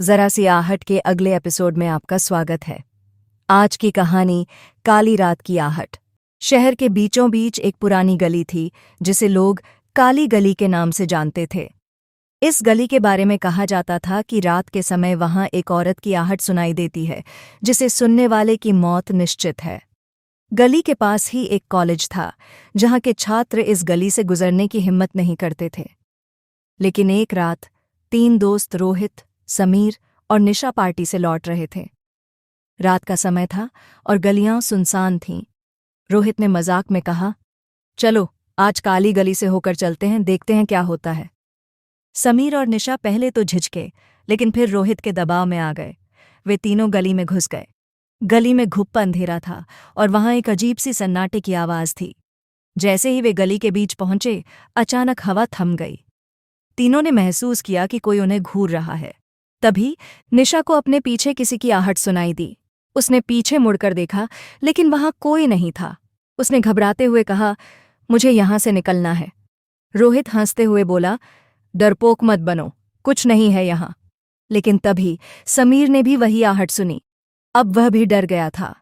जरा सी आहट के अगले एपिसोड में आपका स्वागत है। आज की कहानी काली रात की आहट। शहर के बीचों बीच एक पुरानी गली थी जिसे लोग काली गली के नाम से जानते थे। इस गली के बारे में कहा जाता था कि रात के समय वहां एक औरत की आहट सुनाई देती है जिसे सुनने वाले की मौत निश्चित है। गली के पास ही एक कॉलेज था जहां के छात्र इस गली से गुजरने की हिम्मत नहीं करते थे। लेकिन एक रात 3 दोस्त रोहित, समीर और निशा पार्टी से लौट रहे थे। रात का समय था और गलियां सुनसान थीं। रोहित ने मजाक में कहा, चलो आज काली गली से होकर चलते हैं, देखते हैं क्या होता है। समीर और निशा पहले तो झिझके, लेकिन फिर रोहित के दबाव में आ गए। वे तीनों गली में घुस गए। गली में घुप्पा अंधेरा था और वहां एक अजीब सी सन्नाटे की आवाज थी। जैसे ही वे गली के बीच पहुंचे, अचानक हवा थम गई। तीनों ने महसूस किया कि कोई उन्हें घूर रहा है। तभी निशा को अपने पीछे किसी की आहट सुनाई दी। उसने पीछे मुड़कर देखा, लेकिन वहां कोई नहीं था। उसने घबराते हुए कहा, मुझे यहां से निकलना है। रोहित हंसते हुए बोला, डरपोक मत बनो, कुछ नहीं है यहां। लेकिन तभी समीर ने भी वही आहट सुनी। अब वह भी डर गया था।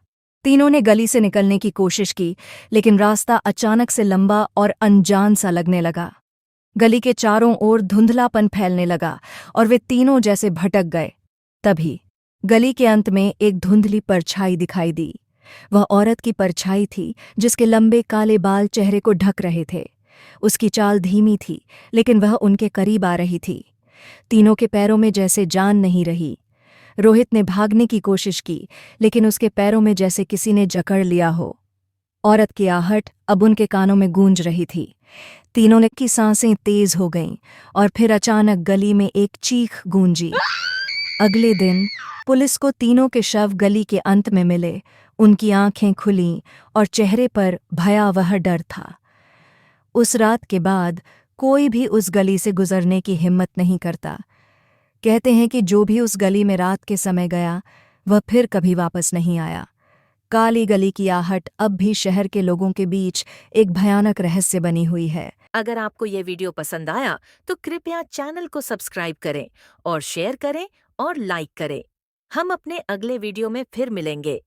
तीनों ने गली से निकलने की कोशिश की, लेकिन रास्ता अचानक से लंबा और अनजान सा लगने लगा। गली के चारों ओर धुंधलापन फैलने लगा और वे तीनों जैसे भटक गए। तभी गली के अंत में एक धुंधली परछाई दिखाई दी। वह औरत की परछाई थी जिसके लंबे काले बाल चेहरे को ढक रहे थे। उसकी चाल धीमी थी, लेकिन वह उनके करीब आ रही थी। तीनों के पैरों में जैसे जान नहीं रही। रोहित ने भागने की कोशिश की, लेकिन उसके पैरों में जैसे किसी ने जकड़ लिया हो। औरत की आहट अब उनके कानों में गूंज रही थी। तीनों ने की सांसें तेज हो गईं और फिर अचानक गली में एक चीख गूंजी। अगले दिन पुलिस को तीनों के शव गली के अंत में मिले। उनकी आंखें खुलीं और चेहरे पर भयावह डर था। उस रात के बाद कोई भी उस गली से गुजरने की हिम्मत नहीं करता। कहते हैं कि जो भी उस गली में रात के समय गया, वह फिर कभी वापस नहीं आया। काली गली की आहट अब भी शहर के लोगों के बीच एक भयानक रहस्य बनी हुई है। अगर आपको ये वीडियो पसंद आया तो कृपया चैनल को सब्सक्राइब करें और शेयर करें और लाइक करें। हम अपने अगले वीडियो में फिर मिलेंगे।